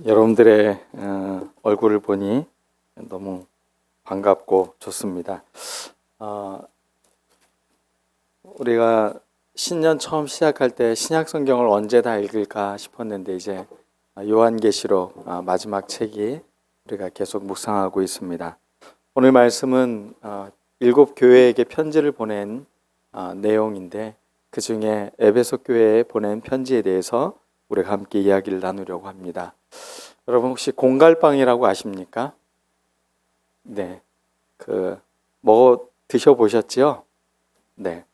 여러분들의 얼굴을 보니 너무 반갑고 좋습니다. 우리가 신년 처음 시작할 때 신약 성경을 언제 다 읽을까 싶었는데 이제 요한계시록 마지막 책이 우리가 계속 묵상하고 있습니다. 오늘 말씀은 7교회에게 편지를 보낸 내용인데 그 중에 에베소 교회에 보낸 편지에 대해서 우리가 함께 이야기를 나누려고 합니다. 여러분 혹시 공갈빵이라고 아십니까? 네, 뭐 드셔보셨지요? 네,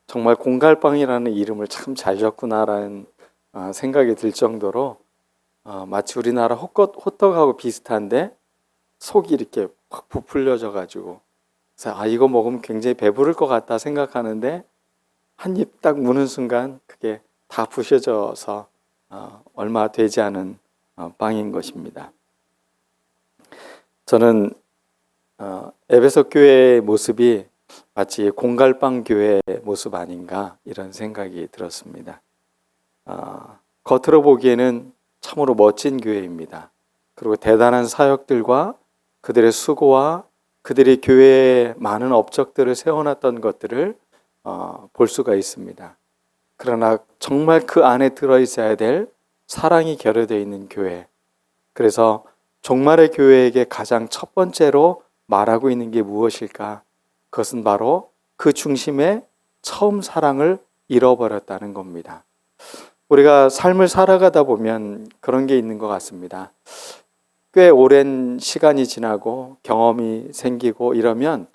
정말 공갈빵이라는 이름을 참 잘 지었구나라는 생각이 들 정도로 마치 우리나라 호떡하고 비슷한데 속이 이렇게 확 부풀려져 가지고 그래서 이거 먹으면 굉장히 배부를 것 같다 생각하는데 한 입 딱 무는 순간 그게 다 부셔져서 얼마 되지 않은 빵인 것입니다. 저는 에베소 교회의 모습이 마치 공갈빵 교회의 모습 아닌가 이런 생각이 들었습니다. 겉으로 보기에는 참으로 멋진 교회입니다. 그리고 대단한 사역들과 그들의 수고와 그들이 교회에 많은 업적들을 세워놨던 것들을 볼 수가 있습니다. 그러나 정말 그 안에 들어있어야 될 사랑이 결여되어 있는 교회. 그래서 종말의 교회에게 가장 첫 번째로 말하고 있는 게 무엇일까? 그것은 바로 그 중심에 처음 사랑을 잃어버렸다는 겁니다. 우리가 삶을 살아가다 보면 그런 게 있는 것 같습니다. 꽤 오랜 시간이 지나고 경험이 생기고 이러면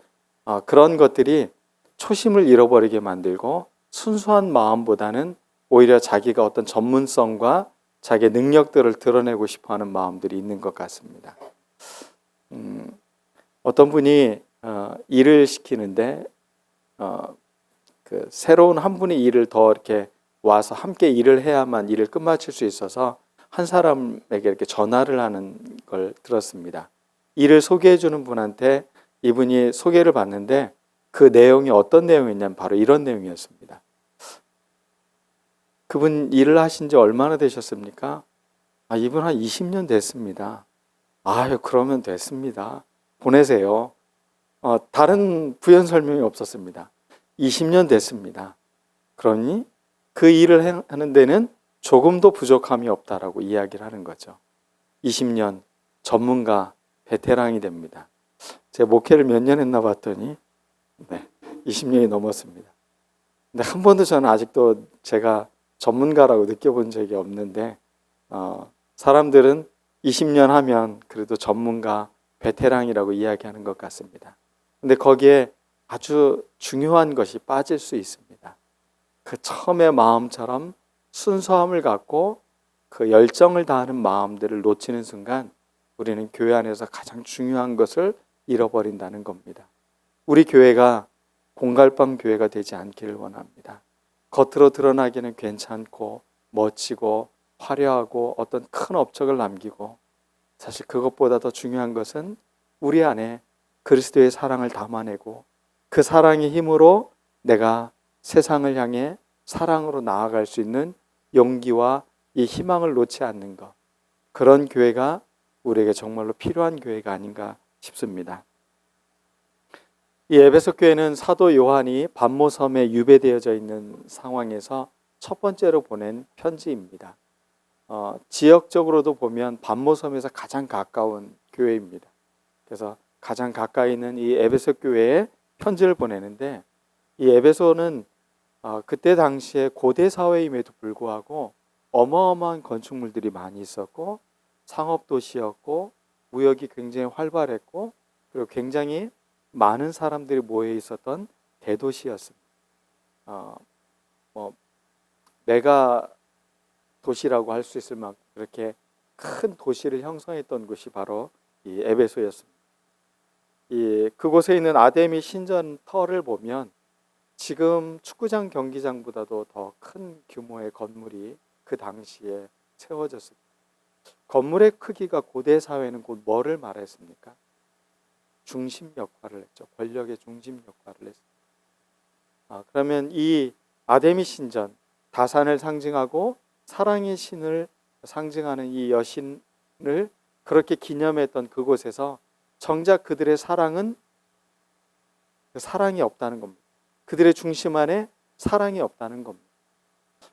그런 것들이 초심을 잃어버리게 만들고 순수한 마음보다는 오히려 자기가 어떤 전문성과 자기의 능력들을 드러내고 싶어하는 마음들이 있는 것 같습니다. 어떤 분이 일을 시키는데 새로운 한 분의 일을 더 이렇게 와서 함께 일을 해야만 일을 끝마칠 수 있어서 한 사람에게 이렇게 전화를 하는 걸 들었습니다. 일을 소개해 주는 분한테 이분이 소개를 받는데 그 내용이 어떤 내용이냐면 바로 이런 내용이었습니다. 그분 일을 하신 지 얼마나 되셨습니까? 이분 한 20년 됐습니다. 그러면 됐습니다. 보내세요. 다른 부연 설명이 없었습니다. 20년 됐습니다. 그러니 그 일을 하는 데는 조금도 부족함이 없다라고 이야기를 하는 거죠. 20년 전문가 베테랑이 됩니다. 제가 목회를 몇 년 했나 봤더니 20년이 넘었습니다. 근데 한 번도 저는 아직도 제가 전문가라고 느껴본 적이 없는데 사람들은 20년 하면 그래도 전문가, 베테랑이라고 이야기하는 것 같습니다. 근데 거기에 아주 중요한 것이 빠질 수 있습니다. 그 처음의 마음처럼 순수함을 갖고 그 열정을 다하는 마음들을 놓치는 순간 우리는 교회 안에서 가장 중요한 것을 잃어버린다는 겁니다. 우리 교회가 공갈빵 교회가 되지 않기를 원합니다. 겉으로 드러나기는 괜찮고 멋지고 화려하고 어떤 큰 업적을 남기고 사실 그것보다 더 중요한 것은 우리 안에 그리스도의 사랑을 담아내고 그 사랑의 힘으로 내가 세상을 향해 사랑으로 나아갈 수 있는 용기와 이 희망을 놓지 않는 것. 그런 교회가 우리에게 정말로 필요한 교회가 아닌가 싶습니다. 이 에베소 교회는 사도 요한이 반모섬에 유배되어져 있는 상황에서 첫 번째로 보낸 편지입니다. 지역적으로도 보면 반모섬에서 가장 가까운 교회입니다. 그래서 가장 가까이 있는 이 에베소 교회에 편지를 보내는데 이 에베소는 그때 당시에 고대 사회임에도 불구하고 어마어마한 건축물들이 많이 있었고 상업 도시였고 무역이 굉장히 활발했고 그리고 굉장히 많은 사람들이 모여 있었던 대도시였습니다. 메가 도시라고 할 수 있을 만큼 그렇게 큰 도시를 형성했던 곳이 바로 이 에베소였습니다. 그곳에 있는 아데미 신전 터를 보면 지금 축구장 경기장보다도 더 큰 규모의 건물이 그 당시에 세워졌습니다. 건물의 크기가 고대 사회는 곧 뭐를 말했습니까? 중심 역할을 했죠. 권력의 중심 역할을 했습니다. 그러면 이 아데미 신전, 다산을 상징하고 사랑의 신을 상징하는 이 여신을 그렇게 기념했던 그곳에서 정작 그들의 사랑은 사랑이 없다는 겁니다. 그들의 중심 안에 사랑이 없다는 겁니다.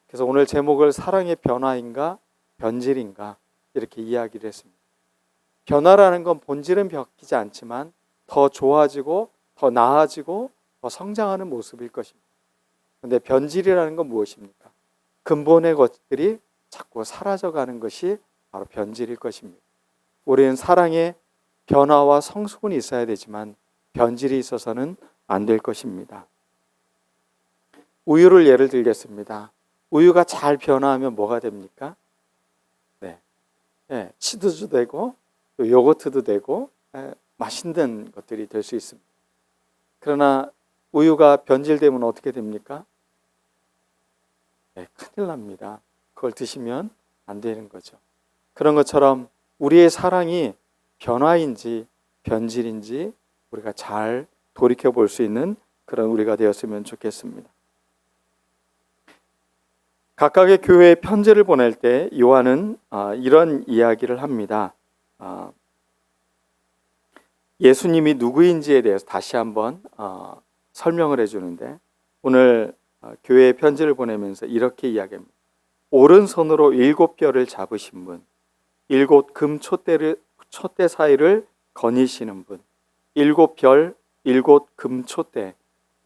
그래서 오늘 제목을 사랑의 변화인가 변질인가 이렇게 이야기를 했습니다. 변화라는 건 본질은 바뀌지 않지만 더 좋아지고 더 나아지고 더 성장하는 모습일 것입니다. 그런데 변질이라는 건 무엇입니까? 근본의 것들이 자꾸 사라져가는 것이 바로 변질일 것입니다. 우리는 사랑의 변화와 성숙은 있어야 되지만 변질이 있어서는 안 될 것입니다. 우유를 예를 들겠습니다. 우유가 잘 변화하면 뭐가 됩니까? 치즈도 되고 또 요거트도 되고 맛있는 것들이 될 수 있습니다. 그러나 우유가 변질되면 어떻게 됩니까? 큰일 납니다. 그걸 드시면 안 되는 거죠. 그런 것처럼 우리의 사랑이 변화인지 변질인지 우리가 잘 돌이켜 볼 수 있는 그런 우리가 되었으면 좋겠습니다. 각각의 교회에 편지를 보낼 때 요한은 이런 이야기를 합니다. 예수님이 누구인지에 대해서 다시 한번 설명을 해주는데 오늘 교회에 편지를 보내면서 이렇게 이야기합니다. 오른손으로 7별을 잡으신 분, 7금 촛대 사이를 거니시는 분, 7별, 7금 촛대.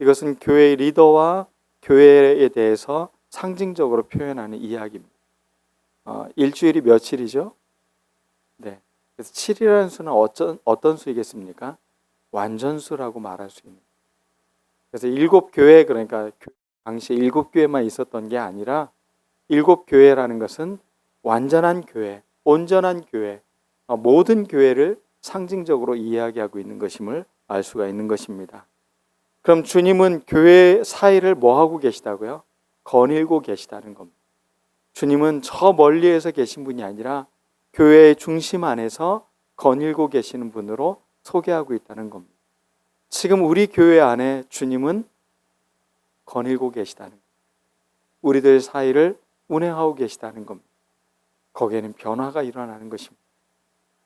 이것은 교회의 리더와 교회에 대해서 상징적으로 표현하는 이야기입니다. 일주일이 며칠이죠? 네. 그래서 7이라는 수는 어떤 수이겠습니까? 완전수라고 말할 수 있는. 그래서 7교회, 그러니까 당시 7교회만 있었던 게 아니라 7교회라는 것은 완전한 교회, 온전한 교회, 모든 교회를 상징적으로 이야기하고 있는 것임을 알 수가 있는 것입니다. 그럼 주님은 교회 사이를 뭐 하고 계시다고요? 거닐고 계시다는 겁니다. 주님은 저 멀리에서 계신 분이 아니라 교회의 중심 안에서 거닐고 계시는 분으로 소개하고 있다는 겁니다. 지금 우리 교회 안에 주님은 거닐고 계시다는 겁니다. 우리들 사이를 운행하고 계시다는 겁니다. 거기에는 변화가 일어나는 것입니다.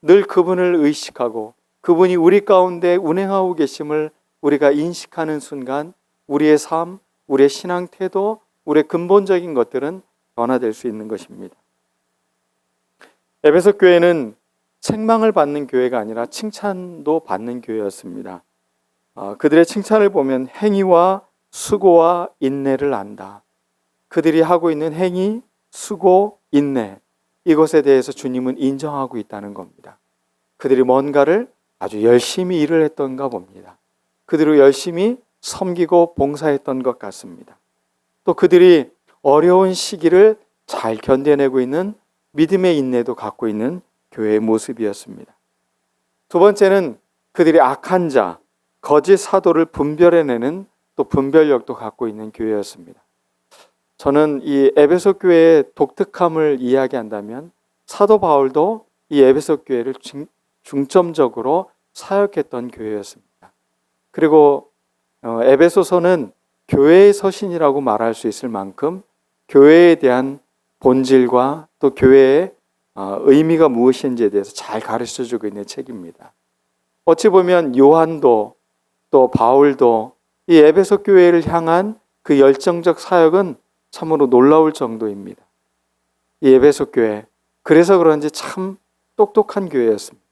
늘 그분을 의식하고 그분이 우리 가운데 운행하고 계심을 우리가 인식하는 순간 우리의 삶, 우리의 신앙 태도, 우리의 근본적인 것들은 변화될 수 있는 것입니다. 에베소 교회는 책망을 받는 교회가 아니라 칭찬도 받는 교회였습니다. 그들의 칭찬을 보면 행위와 수고와 인내를 안다. 그들이 하고 있는 행위, 수고, 인내, 이것에 대해서 주님은 인정하고 있다는 겁니다. 그들이 뭔가를 아주 열심히 일을 했던가 봅니다. 그들이 열심히 섬기고 봉사했던 것 같습니다. 또 그들이 어려운 시기를 잘 견뎌내고 있는 믿음의 인내도 갖고 있는 교회의 모습이었습니다. 두 번째는 그들이 악한 자, 거짓 사도를 분별해내는 또 분별력도 갖고 있는 교회였습니다. 저는 이 에베소 교회의 독특함을 이야기한다면 사도 바울도 이 에베소 교회를 중점적으로 사역했던 교회였습니다. 그리고 에베소서는 교회의 서신이라고 말할 수 있을 만큼 교회에 대한 본질과 또 교회의 의미가 무엇인지에 대해서 잘 가르쳐주고 있는 책입니다. 어찌 보면 요한도 또 바울도 이 에베소 교회를 향한 그 열정적 사역은 참으로 놀라울 정도입니다. 이 에베소 교회, 그래서 그런지 참 똑똑한 교회였습니다.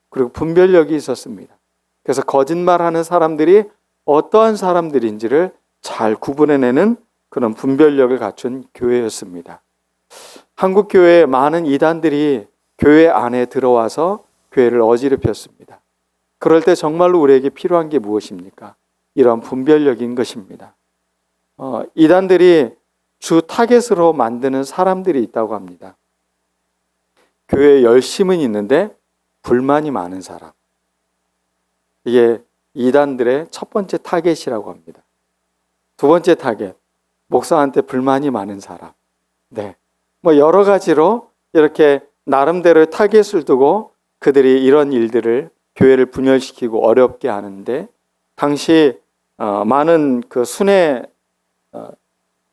그리고 분별력이 있었습니다. 그래서 거짓말하는 사람들이 어떠한 사람들인지를 잘 구분해내는 그런 분별력을 갖춘 교회였습니다. 한국 교회에 많은 이단들이 교회 안에 들어와서 교회를 어지럽혔습니다. 그럴 때 정말로 우리에게 필요한 게 무엇입니까? 이런 분별력인 것입니다. 이단들이 주 타겟으로 만드는 사람들이 있다고 합니다. 교회에 열심은 있는데 불만이 많은 사람. 이게 이단들의 첫 번째 타겟이라고 합니다. 두 번째 타겟, 목사한테 불만이 많은 사람. 네, 여러 가지로 이렇게 나름대로의 타겟을 두고 그들이 이런 일들을 교회를 분열시키고 어렵게 하는데 당시 많은 그 순회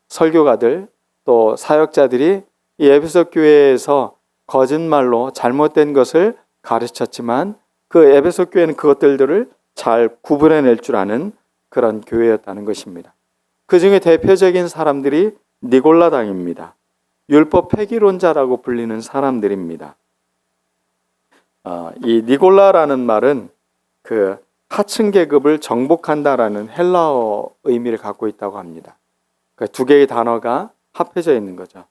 설교가들 또 사역자들이 이 에베소 교회에서 거짓말로 잘못된 것을 가르쳤지만 그 에베소 교회는 그것들을 잘 구분해낼 줄 아는 그런 교회였다는 것입니다. 그 중에 대표적인 사람들이 니골라당입니다. 율법 폐기론자라고 불리는 사람들입니다. 이 니골라라는 말은 그 하층 계급을 정복한다라는 헬라어 의미를 갖고 있다고 합니다. 그러니까 두 개의 단어가 합해져 있는 거죠.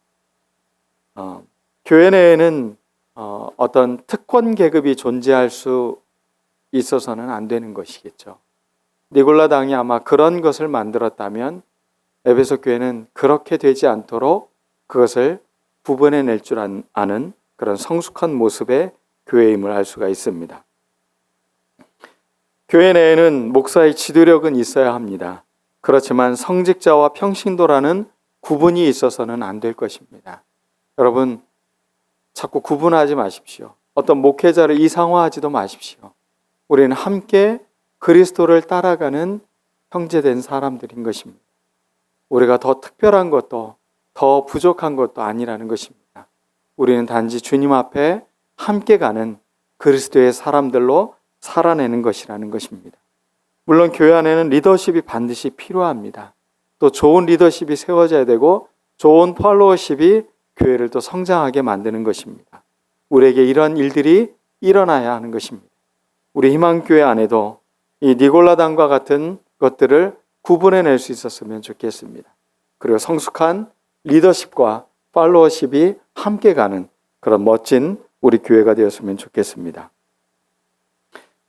교회 내에는 어떤 특권 계급이 존재할 수 있어서는 안 되는 것이겠죠. 니골라당이 아마 그런 것을 만들었다면 에베소 교회는 그렇게 되지 않도록 그것을 구분해낼 줄 아는 그런 성숙한 모습의 교회임을 알 수가 있습니다. 교회 내에는 목사의 지도력은 있어야 합니다. 그렇지만 성직자와 평신도라는 구분이 있어서는 안 될 것입니다. 여러분, 자꾸 구분하지 마십시오. 어떤 목회자를 이상화하지도 마십시오. 우리는 함께 그리스도를 따라가는 형제된 사람들인 것입니다. 우리가 더 특별한 것도 더 부족한 것도 아니라는 것입니다. 우리는 단지 주님 앞에 함께 가는 그리스도의 사람들로 살아내는 것이라는 것입니다. 물론 교회 안에는 리더십이 반드시 필요합니다. 또 좋은 리더십이 세워져야 되고 좋은 팔로워십이 교회를 또 성장하게 만드는 것입니다. 우리에게 이런 일들이 일어나야 하는 것입니다. 우리 희망교회 안에도 이 니골라당과 같은 것들을 구분해낼 수 있었으면 좋겠습니다. 그리고 성숙한 리더십과 팔로워십이 함께 가는 그런 멋진 우리 교회가 되었으면 좋겠습니다.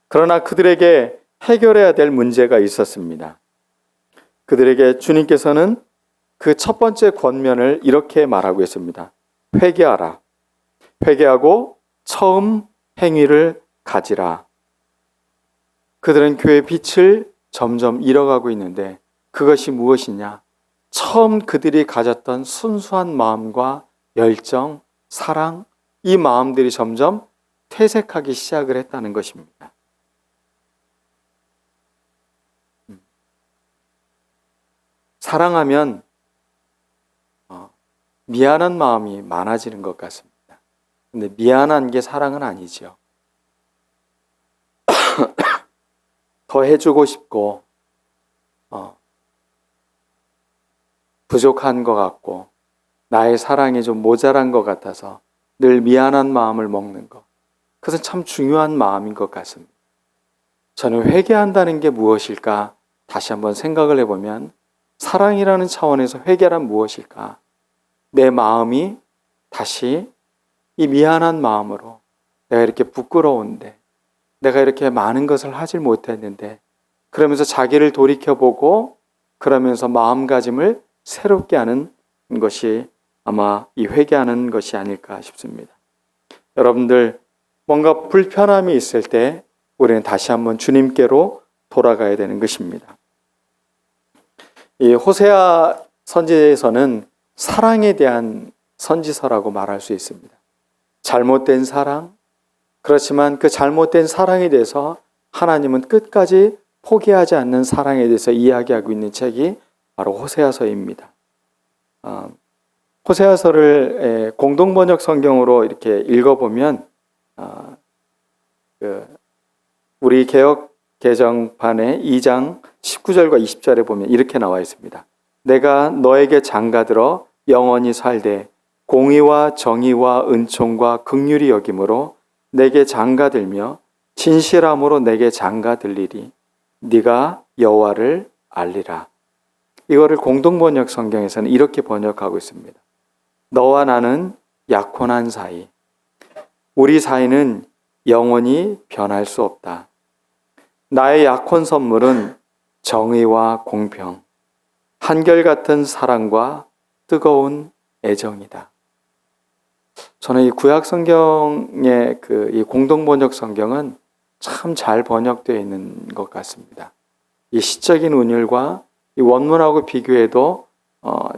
그러나 그들에게 해결해야 될 문제가 있었습니다. 그들에게 주님께서는 그 첫 번째 권면을 이렇게 말하고 있습니다. 회개하라. 회개하고 처음 행위를 가지라. 그들은 교회의 빛을 점점 잃어가고 있는데 그것이 무엇이냐? 처음 그들이 가졌던 순수한 마음과 열정, 사랑, 이 마음들이 점점 퇴색하기 시작을 했다는 것입니다. 사랑하면 미안한 마음이 많아지는 것 같습니다. 근데 미안한 게 사랑은 아니죠. 더 해주고 싶고 부족한 것 같고 나의 사랑이 좀 모자란 것 같아서 늘 미안한 마음을 먹는 것. 그것은 참 중요한 마음인 것 같습니다. 저는 회개한다는 게 무엇일까? 다시 한번 생각을 해보면 사랑이라는 차원에서 회개란 무엇일까? 내 마음이 다시 이 미안한 마음으로 내가 이렇게 부끄러운데 내가 이렇게 많은 것을 하질 못했는데 그러면서 자기를 돌이켜보고 그러면서 마음가짐을 새롭게 하는 것이 아마 이 회개하는 것이 아닐까 싶습니다. 여러분들 뭔가 불편함이 있을 때 우리는 다시 한번 주님께로 돌아가야 되는 것입니다. 이 호세아 선지서는 사랑에 대한 선지서라고 말할 수 있습니다. 잘못된 사랑, 그렇지만 그 잘못된 사랑에 대해서 하나님은 끝까지 포기하지 않는 사랑에 대해서 이야기하고 있는 책이 바로 호세아서입니다. 호세아서를 공동번역 성경으로 이렇게 읽어보면 우리 개역 개정판의 2장 19절과 20절에 보면 이렇게 나와 있습니다. 내가 너에게 장가들어 영원히 살되 공의와 정의와 은총과 긍휼이 여김으로 내게 장가들며 진실함으로 내게 장가들리리. 네가 여호와를 알리라. 이거를 공동번역 성경에서는 이렇게 번역하고 있습니다. 너와 나는 약혼한 사이. 우리 사이는 영원히 변할 수 없다. 나의 약혼 선물은 정의와 공평, 한결같은 사랑과 뜨거운 애정이다. 저는 이 구약 성경의 이 공동 번역 성경은 참 잘 번역되어 있는 것 같습니다. 이 시적인 운율과 이 원문하고 비교해도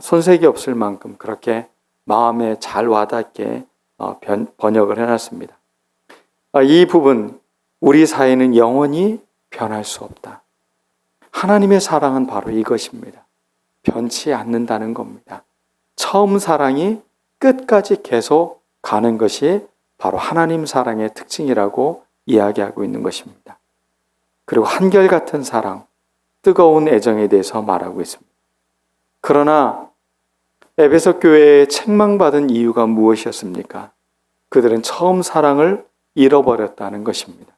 손색이 없을 만큼 그렇게 마음에 잘 와닿게 번역을 해놨습니다. 이 부분, 우리 사이는 영원히 변할 수 없다. 하나님의 사랑은 바로 이것입니다. 변치 않는다는 겁니다. 처음 사랑이 끝까지 계속 가는 것이 바로 하나님 사랑의 특징이라고 이야기하고 있는 것입니다. 그리고 한결같은 사랑, 뜨거운 애정에 대해서 말하고 있습니다. 그러나 에베소 교회에 책망받은 이유가 무엇이었습니까? 그들은 처음 사랑을 잃어버렸다는 것입니다.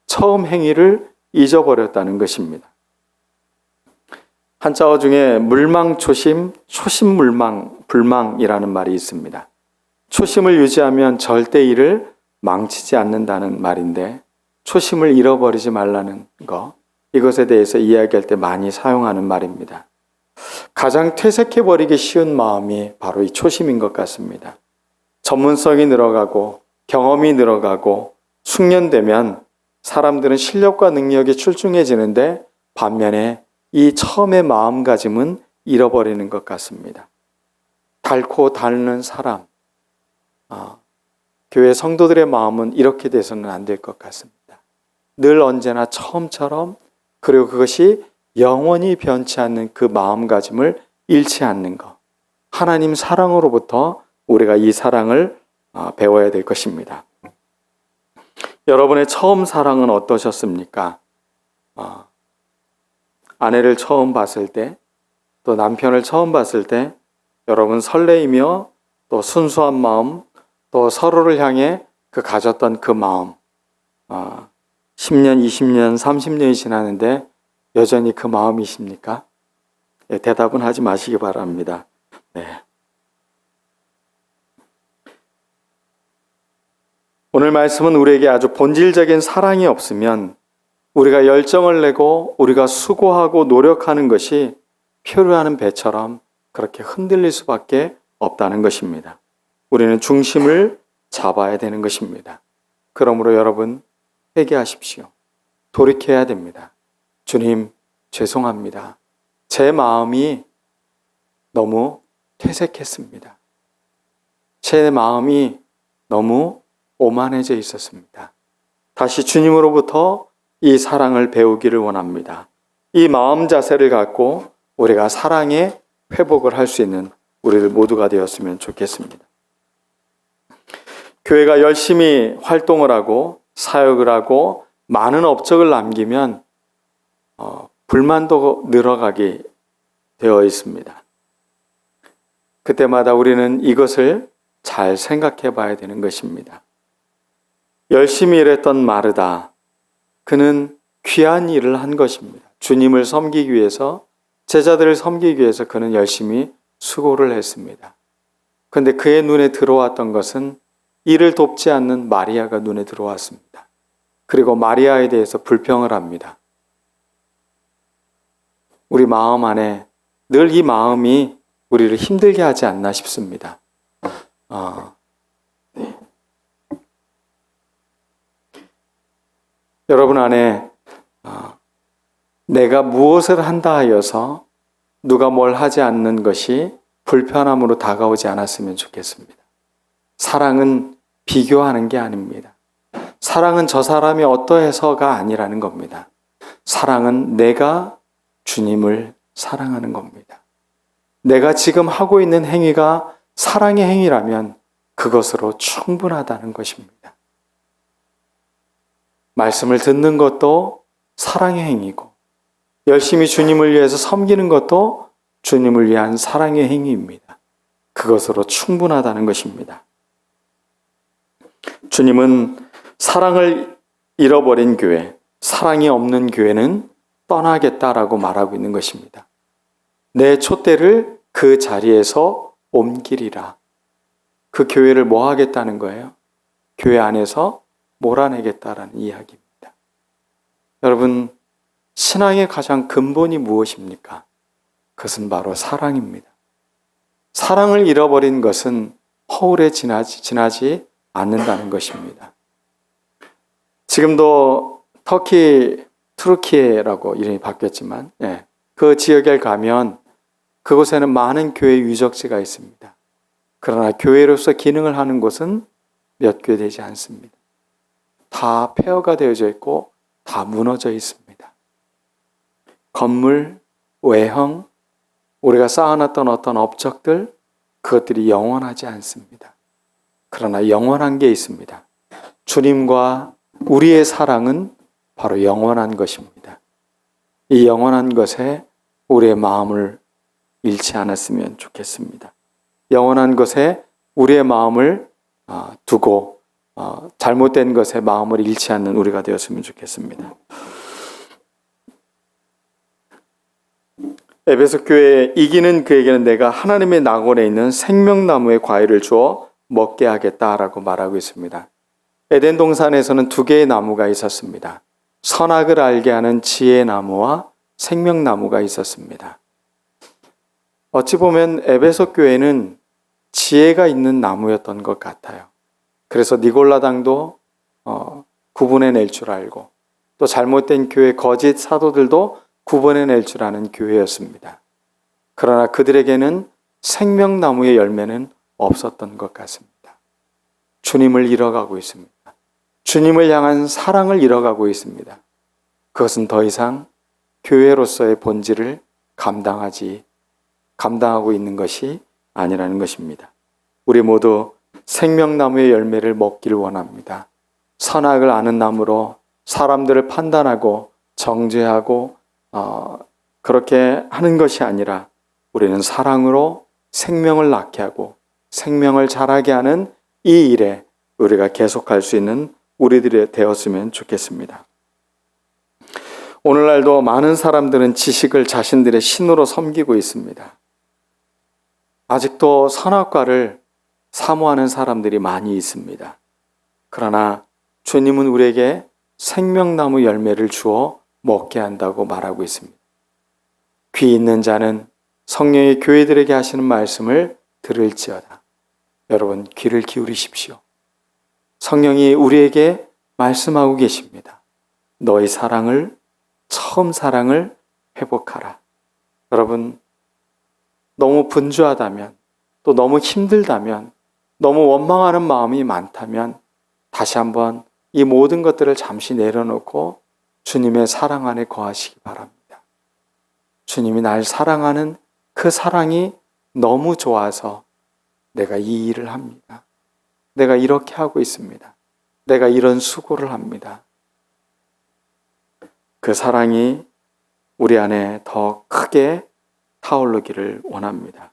처음 행위를 잊어버렸다는 것입니다. 한자어 중에 물망초심, 초심물망불망이라는 말이 있습니다. 초심을 유지하면 절대 일을 망치지 않는다는 말인데 초심을 잃어버리지 말라는 거, 이것에 대해서 이야기할 때 많이 사용하는 말입니다. 가장 퇴색해버리기 쉬운 마음이 바로 이 초심인 것 같습니다. 전문성이 늘어가고 경험이 늘어가고 숙련되면 사람들은 실력과 능력이 출중해지는데 반면에 이 처음의 마음가짐은 잃어버리는 것 같습니다. 닳고 닳는 사람, 교회 성도들의 마음은 이렇게 돼서는 안 될 것 같습니다. 늘 언제나 처음처럼, 그리고 그것이 영원히 변치 않는 그 마음가짐을 잃지 않는 것. 하나님 사랑으로부터 우리가 이 사랑을 배워야 될 것입니다. 여러분의 처음 사랑은 어떠셨습니까? 아내를 처음 봤을 때, 또 남편을 처음 봤을 때 여러분 설레이며 또 순수한 마음, 또 서로를 향해 가졌던 그 마음, 10년, 20년, 30년이 지나는데 여전히 그 마음이십니까? 네, 대답은 하지 마시기 바랍니다. 네. 오늘 말씀은 우리에게 아주 본질적인 사랑이 없으면 우리가 열정을 내고 우리가 수고하고 노력하는 것이 표류하는 배처럼 그렇게 흔들릴 수밖에 없다는 것입니다. 우리는 중심을 잡아야 되는 것입니다. 그러므로 여러분 회개하십시오. 돌이켜야 됩니다. 주님, 죄송합니다. 제 마음이 너무 퇴색했습니다. 제 마음이 너무 오만해져 있었습니다. 다시 주님으로부터 이 사랑을 배우기를 원합니다. 이 마음 자세를 갖고 우리가 사랑의 회복을 할 수 있는 우리들 모두가 되었으면 좋겠습니다. 교회가 열심히 활동을 하고 사역을 하고 많은 업적을 남기면 불만도 늘어가게 되어 있습니다. 그때마다 우리는 이것을 잘 생각해 봐야 되는 것입니다. 열심히 일했던 마르다, 그는 귀한 일을 한 것입니다. 주님을 섬기기 위해서, 제자들을 섬기기 위해서 그는 열심히 수고를 했습니다. 그런데 그의 눈에 들어왔던 것은 이를 돕지 않는 마리아가 눈에 들어왔습니다. 그리고 마리아에 대해서 불평을 합니다. 우리 마음 안에 늘 이 마음이 우리를 힘들게 하지 않나 싶습니다. 네. 여러분 안에 내가 무엇을 한다 하여서 누가 뭘 하지 않는 것이 불편함으로 다가오지 않았으면 좋겠습니다. 사랑은 비교하는 게 아닙니다. 사랑은 저 사람이 어떠해서가 아니라는 겁니다. 사랑은 내가 주님을 사랑하는 겁니다. 내가 지금 하고 있는 행위가 사랑의 행위라면 그것으로 충분하다는 것입니다. 말씀을 듣는 것도 사랑의 행위고, 열심히 주님을 위해서 섬기는 것도 주님을 위한 사랑의 행위입니다. 그것으로 충분하다는 것입니다. 주님은 사랑을 잃어버린 교회, 사랑이 없는 교회는 떠나겠다라고 말하고 있는 것입니다. 내 촛대를 그 자리에서 옮기리라. 그 교회를 뭐 하겠다는 거예요? 교회 안에서 몰아내겠다라는 이야기입니다. 여러분, 신앙의 가장 근본이 무엇입니까? 그것은 바로 사랑입니다. 사랑을 잃어버린 것은 허울에 지나지 않는다는 것입니다. 지금도 투르키예라고 이름이 바뀌었지만, 그 지역에 가면 그곳에는 많은 교회 유적지가 있습니다. 그러나 교회로서 기능을 하는 곳은 몇 개 되지 않습니다. 다 폐허가 되어져 있고 다 무너져 있습니다. 건물, 외형, 우리가 쌓아놨던 어떤 업적들, 그것들이 영원하지 않습니다. 그러나 영원한 게 있습니다. 주님과 우리의 사랑은 바로 영원한 것입니다. 이 영원한 것에 우리의 마음을 잃지 않았으면 좋겠습니다. 영원한 것에 우리의 마음을 두고 잘못된 것에 마음을 잃지 않는 우리가 되었으면 좋겠습니다. 에베소 교회에 이기는 그에게는 내가 하나님의 낙원에 있는 생명나무의 과일을 주어 먹게 하겠다라고 말하고 있습니다. 에덴 동산에서는 두 개의 나무가 있었습니다. 선악을 알게 하는 지혜의 나무와 생명나무가 있었습니다. 어찌 보면 에베소 교회는 지혜가 있는 나무였던 것 같아요. 그래서 니골라당도 구분해낼 줄 알고 또 잘못된 교회 거짓 사도들도 구분해낼 줄 아는 교회였습니다. 그러나 그들에게는 생명나무의 열매는 없었던 것 같습니다. 주님을 잃어가고 있습니다. 주님을 향한 사랑을 잃어가고 있습니다. 그것은 더 이상 교회로서의 본질을 감당하고 있는 것이 아니라는 것입니다. 우리 모두 생명나무의 열매를 먹기를 원합니다. 선악을 아는 나무로 사람들을 판단하고 정죄하고 그렇게 하는 것이 아니라 우리는 사랑으로 생명을 낳게 하고 생명을 자라게 하는 이 일에 우리가 계속할 수 있는 우리들이 되었으면 좋겠습니다. 오늘날도 많은 사람들은 지식을 자신들의 신으로 섬기고 있습니다. 아직도 선악과를 사모하는 사람들이 많이 있습니다. 그러나 주님은 우리에게 생명나무 열매를 주어 먹게 한다고 말하고 있습니다. 귀 있는 자는 성령의 교회들에게 하시는 말씀을 들을지어다. 여러분 귀를 기울이십시오. 성령이 우리에게 말씀하고 계십니다. 너의 처음 사랑을 회복하라. 여러분 너무 분주하다면 또 너무 힘들다면 너무 원망하는 마음이 많다면 다시 한번 이 모든 것들을 잠시 내려놓고 주님의 사랑 안에 거하시기 바랍니다. 주님이 날 사랑하는 그 사랑이 너무 좋아서 내가 이 일을 합니다. 내가 이렇게 하고 있습니다. 내가 이런 수고를 합니다. 그 사랑이 우리 안에 더 크게 타오르기를 원합니다.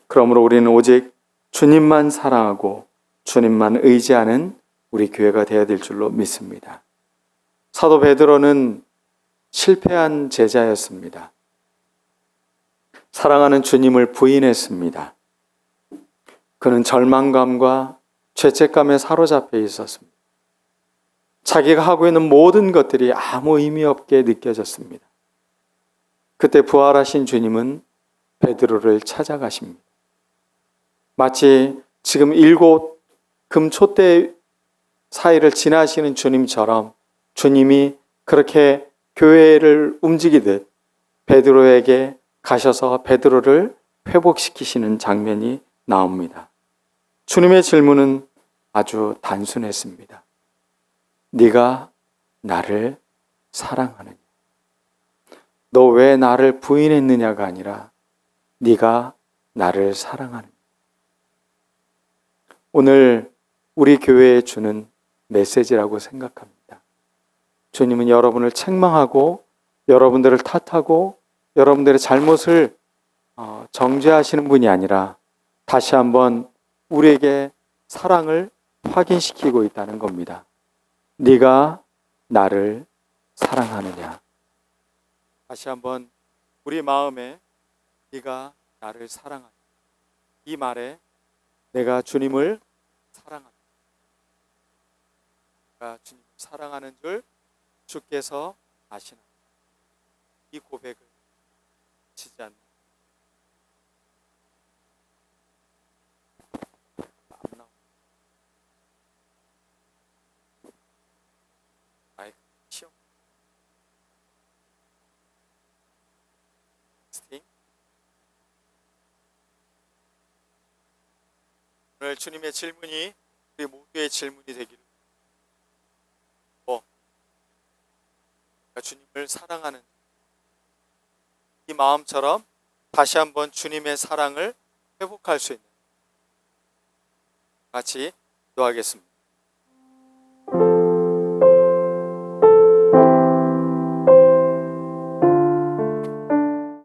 그러므로 우리는 오직 주님만 사랑하고 주님만 의지하는 우리 교회가 되어야 될 줄로 믿습니다. 사도 베드로는 실패한 제자였습니다. 사랑하는 주님을 부인했습니다. 그는 절망감과 죄책감에 사로잡혀 있었습니다. 자기가 하고 있는 모든 것들이 아무 의미 없게 느껴졌습니다. 그때 부활하신 주님은 베드로를 찾아가십니다. 마치 지금 7 금촛대 사이를 지나시는 주님처럼 주님이 그렇게 교회를 움직이듯 베드로에게 가셔서 베드로를 회복시키시는 장면이 나옵니다. 주님의 질문은 아주 단순했습니다. 네가 나를 사랑하느냐? 너 왜 나를 부인했느냐가 아니라 네가 나를 사랑하느냐? 오늘 우리 교회에 주는 메시지라고 생각합니다. 주님은 여러분을 책망하고 여러분들을 탓하고 여러분들의 잘못을 정죄하시는 분이 아니라 다시 한번 우리에게 사랑을 확인시키고 있다는 겁니다. 네가 나를 사랑하느냐? 다시 한번 우리 마음에 네가 나를 사랑하느냐? 이 말에 내가 주님을 사랑한다. 내가 주님을 사랑하는 줄 주께서 아시나. 이 고백을 지지 않는 시험 오늘 주님의 질문이 우리 모두의 질문이 되기를 주님을 사랑하는 이 마음처럼 다시 한번 주님의 사랑을 회복할 수 있는 같이 기도하겠습니다.